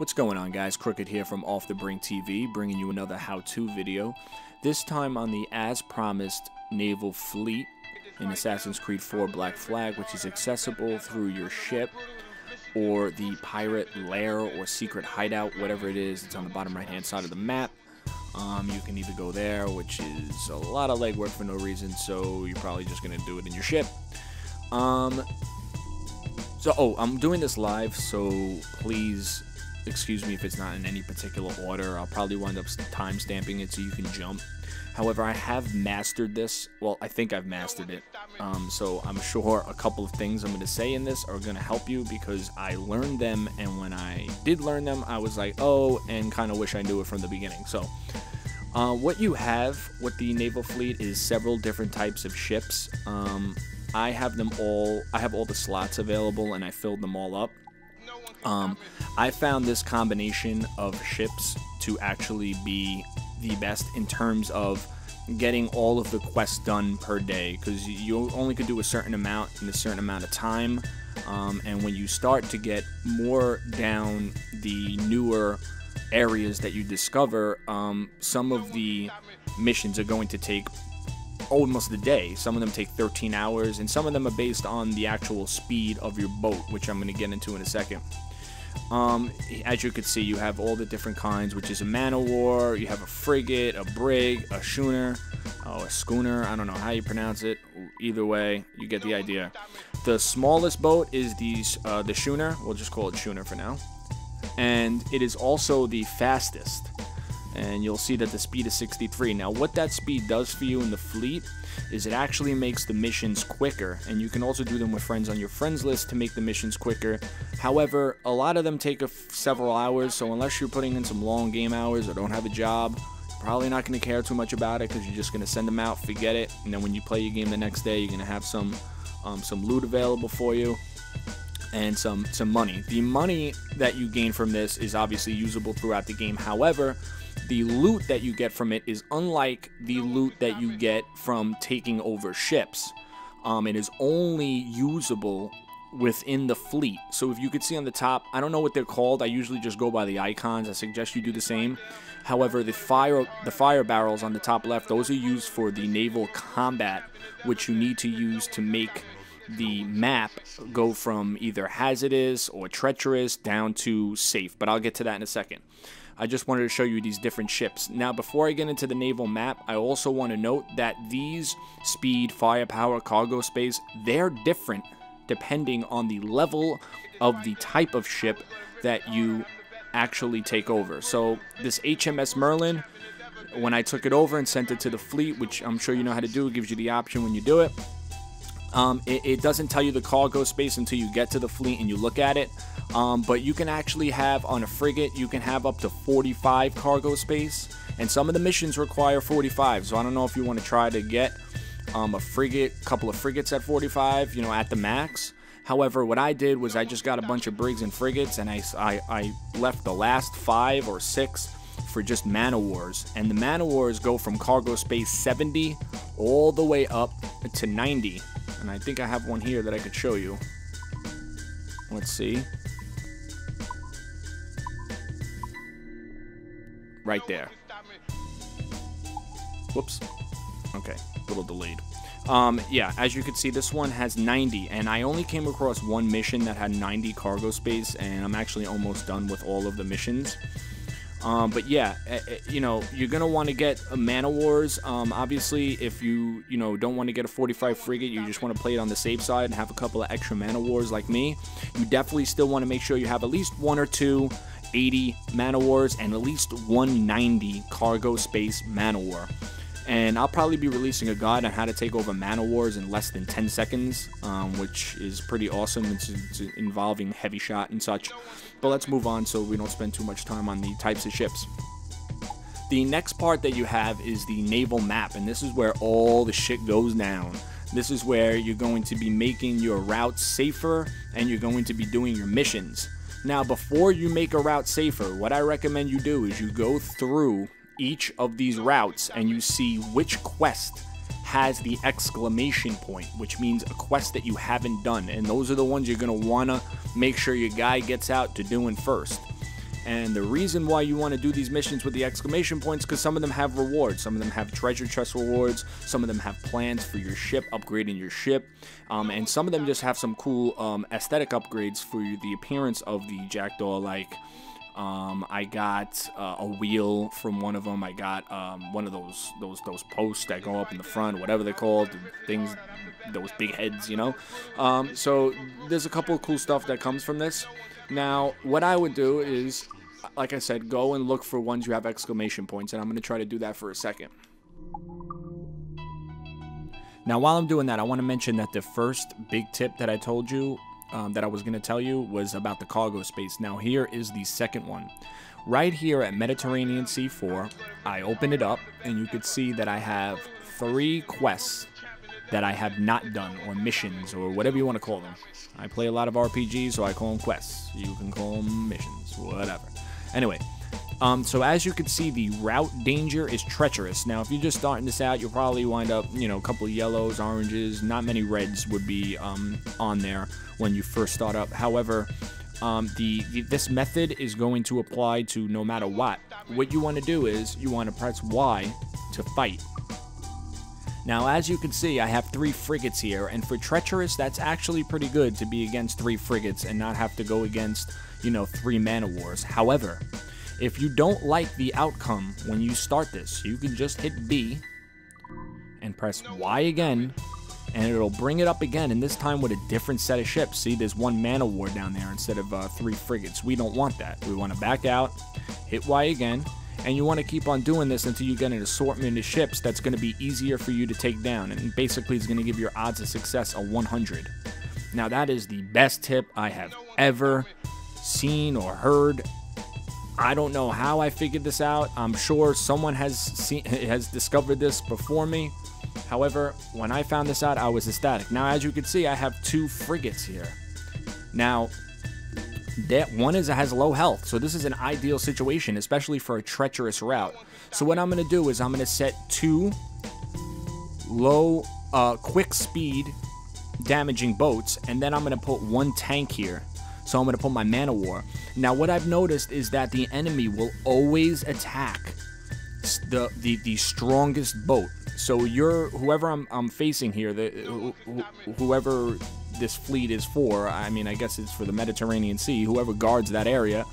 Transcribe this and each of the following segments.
What's going on, guys? Crooked here from Off the Brink TV, bringing you another how-to video. This time on the as promised naval fleet in Assassin's Creed 4 Black Flag, which is accessible through your ship or the pirate lair or secret hideout, whatever it is. It's on the bottom right hand side of the map. You can either go there, which is a lot of legwork for no reason, so you're probably just going to do it in your ship. I'm doing this live, so please excuse me if it's not in any particular order. I'll probably wind up time stamping it so you can jump. However, I have mastered this. Well, I think I've mastered it. So I'm sure a couple of things I'm going to say in this are going to help you because I learned them, and when I did learn them, I was like, oh, and kind of wish I knew it from the beginning. So what you have with the naval fleet is several different types of ships. I have them all. I have all the slots available, and I filled them all up. I found this combination of ships to actually be the best in terms of getting all of the quests done per day, because you only could do a certain amount in a certain amount of time, and when you start to get more down the newer areas that you discover, some of the missions are going to take almost a day. Some of them take 13 hours, and some of them are based on the actual speed of your boat, which I'm going to get into in a second. As you can see, you have all the different kinds, which is a man-of-war, you have a frigate, a brig, a schooner, a schooner, I don't know how you pronounce it. Either way, you get the idea. The smallest boat is the schooner. We'll just call it schooner for now. And it is also the fastest. And you'll see that the speed is 63. Now, what that speed does for you in the fleet is it actually makes the missions quicker, and you can also do them with friends on your friends list to make the missions quicker. However, a lot of them take several hours, so unless you're putting in some long game hours or don't have a job, you're probably not going to care too much about it, because you're just going to send them out, forget it, and then when you play your game the next day, you're going to have some loot available for you and some money. The money that you gain from this is obviously usable throughout the game. However, the loot that you get from it is unlike the loot that you get from taking over ships. It is only usable within the fleet. So if you could see on the top, I don't know what they're called. I usually just go by the icons. I suggest you do the same. However, the fire barrels on the top left, those are used for the naval combat, which you need to use to make the map go from either hazardous or treacherous down to safe. But I'll get to that in a second. I just wanted to show you these different ships. Now, before I get into the naval map, I also want to note that these speed, firepower, cargo space, they're different depending on the level of the type of ship that you actually take over. So this HMS Merlin, when I took it over and sent it to the fleet, which I'm sure you know how to do, it gives you the option when you do it. It doesn't tell you the cargo space until you get to the fleet and you look at it. But you can actually have, on a frigate, you can have up to 45 cargo space, and some of the missions require 45, so I don't know if you want to try to get a couple of frigates at 45, you know, at the max. However, what I did was I just got a bunch of brigs and frigates, and I left the last 5 or 6 for just man-of-wars, and the man-of-wars go from cargo space 70 all the way up to 90, and I think I have one here that I could show you. Let's see. Right there. Whoops. Okay, a little delayed. Yeah, as you can see, this one has 90, and I only came across one mission that had 90 cargo space, and I'm actually almost done with all of the missions. But yeah, you know, you're gonna want to get a man-of-wars. Obviously, if you don't want to get a 45 frigate, you just want to play it on the safe side and have a couple of extra man-of-wars like me, you definitely still want to make sure you have at least 1 or 2 80 man-of-wars and at least 190 cargo space man-of-war. And I'll probably be releasing a guide on how to take over man-of-wars in less than 10 seconds, which is pretty awesome. It's involving heavy shot and such. But let's move on so we don't spend too much time on the types of ships. The next part that you have is the naval map, and this is where all the shit goes down. This is where you're going to be making your routes safer, and you're going to be doing your missions. Now, before you make a route safer, what I recommend you do is you go through each of these routes and you see which quest has the exclamation point, which means a quest that you haven't done, and those are the ones you're going to want to make sure your guy gets out to doing first. And the reason why you want to do these missions with the exclamation points, because some of them have rewards. Some of them have treasure chest rewards. Some of them have plans for your ship, upgrading your ship. And some of them just have some cool aesthetic upgrades for the appearance of the Jackdaw. Like, I got a wheel from one of them. I got one of those posts that go up in the front, whatever they're called, things, those big heads, you know. So there's a couple of cool stuff that comes from this. Now, what I would do is, like I said, go and look for ones you have exclamation points, and I'm going to try to do that for a second. Now, while I'm doing that, I want to mention that the first big tip that I told you, that I was going to tell you, was about the cargo space. Now, here is the second one. Right here at Mediterranean Sea 4, I open it up, and you could see that I have 3 quests that I have not done, or missions, or whatever you want to call them. I play a lot of RPGs, so I call them quests. You can call them missions, whatever. Anyway, so as you can see, the route danger is treacherous. Now, if you're just starting this out, you'll probably wind up, you know, a couple of yellows, oranges, not many reds would be on there when you first start up. However, this method is going to apply to no matter what. What you want to do is you want to press Y to fight. Now, as you can see, I have 3 frigates here, and for treacherous, that's actually pretty good to be against 3 frigates and not have to go against, you know, 3 man-of-wars. However, if you don't like the outcome when you start this, you can just hit B and press Y again, and it'll bring it up again, and this time with a different set of ships. See, there's 1 man-of-war down there instead of 3 frigates. We don't want that. We want to back out, hit Y again, and you want to keep on doing this until you get an assortment of ships that's going to be easier for you to take down, and basically it's going to give your odds of success a 100. Now, that is the best tip I have ever seen or heard. I don't know how I figured this out. I'm sure someone has discovered this before me. However, when I found this out, I was ecstatic. Now, as you can see, I have 2 frigates here. Now, that one has low health, so this is an ideal situation, especially for a treacherous route. So what I'm going to do is I'm going to set 2 low, quick speed damaging boats, and then I'm going to put 1 tank here. So I'm going to put my man-of-war. Now, what I've noticed is that the enemy will always attack the strongest boat. So whoever I'm facing here, whoever this fleet is for, I mean, I guess it's for the Mediterranean Sea, whoever guards that area,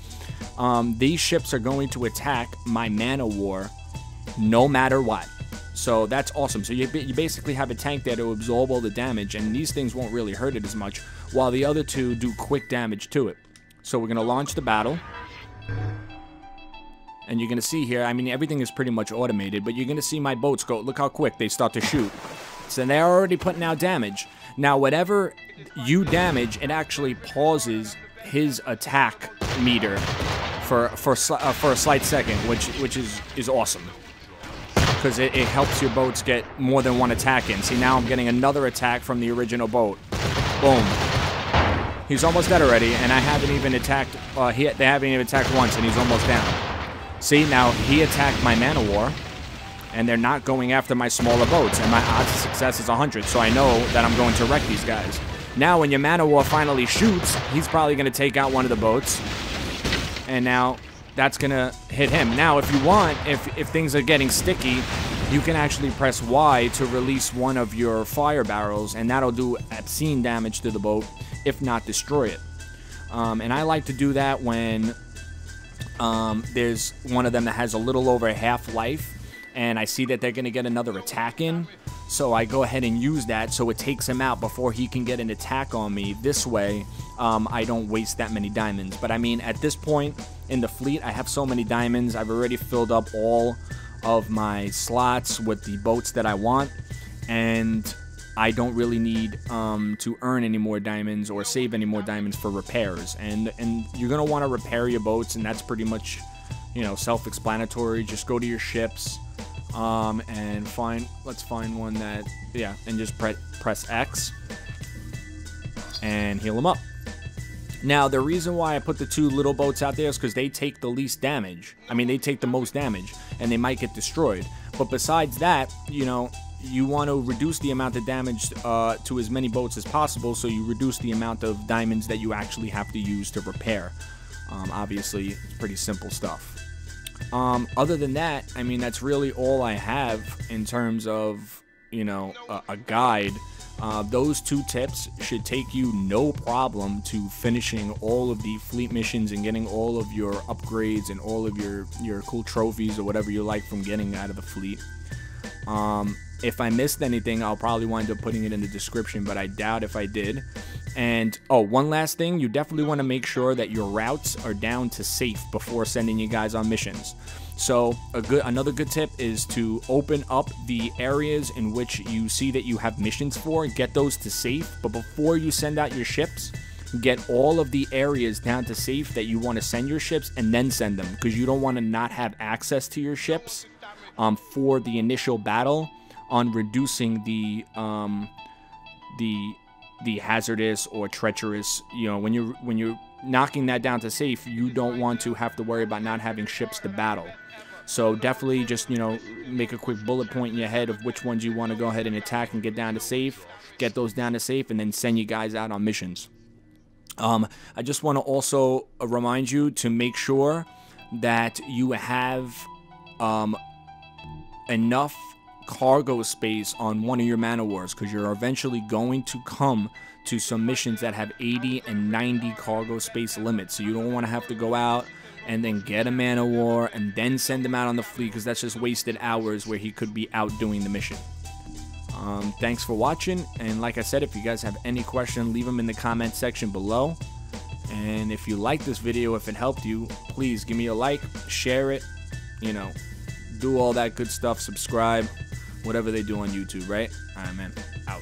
these ships are going to attack my man-of-war no matter what. So that's awesome. So you basically have a tank there to absorb all the damage, and these things won't really hurt it as much, while the other 2 do quick damage to it. So we're going to launch the battle. And you're going to see here, I mean, everything is pretty much automated, but you're going to see my boats go, look how quick they start to shoot. So they're already putting out damage. Now, whatever you damage, it actually pauses his attack meter for a slight second, which is awesome. Because it helps your boats get more than 1 attack in. See, now I'm getting another attack from the original boat. Boom. He's almost dead already, and I haven't even attacked, they haven't even attacked once, and he's almost down. See, now he attacked my man-of-war, and they're not going after my smaller boats, and my odds of success is 100, so I know that I'm going to wreck these guys. Now, when your man-of-war finally shoots, he's probably going to take out one of the boats, and now that's going to hit him. Now, if you want, if things are getting sticky, you can actually press Y to release one of your fire barrels, and that'll do obscene damage to the boat, if not destroy it. And I like to do that when there's one of them that has a little over half life, and I see that they're going to get another attack in, so I go ahead and use that so it takes him out before he can get an attack on me. This way, I don't waste that many diamonds. But I mean, at this point in the fleet, I have so many diamonds. I've already filled up all of my slots with the boats that I want, and I don't really need to earn any more diamonds or save any more diamonds for repairs. And you're going to want to repair your boats, and that's pretty much, you know, self-explanatory. Just go to your ships and let's find one that, yeah, and just press X and heal them up. Now, the reason why I put the 2 little boats out there is because they take the least damage. I mean, they take the most damage, and they might get destroyed. But besides that, you know, you want to reduce the amount of damage to as many boats as possible, so you reduce the amount of diamonds that you actually have to use to repair Obviously, it's pretty simple stuff. Other than that, I mean, that's really all I have in terms of, you know, a guide. Those 2 tips should take you no problem to finishing all of the fleet missions and getting all of your upgrades and all of your cool trophies or whatever you like from getting out of the fleet. If I missed anything, I'll probably wind up putting it in the description, but I doubt if I did. And, oh, one last thing, you definitely want to make sure that your routes are down to safe before sending you guys on missions. So, another good tip is to open up the areas in which you see that you have missions for, get those to safe, but before you send out your ships, get all of the areas down to safe that you want to send your ships, and then send them, because you don't want to not have access to your ships for the initial battle, on reducing the hazardous or treacherous, you know, when you're knocking that down to safe, you don't want to have to worry about not having ships to battle. So definitely just, you know, make a quick bullet point in your head of which ones you want to go ahead and attack and get down to safe, get those down to safe, and then send you guys out on missions. I just want to also remind you to make sure that you have enough cargo space on one of your man of wars, because you're eventually going to come to some missions that have 80 and 90 cargo space limits. So you don't want to have to go out and then get a man of war and then send him out on the fleet, because that's just wasted hours where he could be out doing the mission. Thanks for watching, and like I said, if you guys have any question, leave them in the comment section below. And if you like this video, if it helped you, please give me a like, share it, you know, do all that good stuff, subscribe, whatever they do on YouTube, right? Alright, man, out.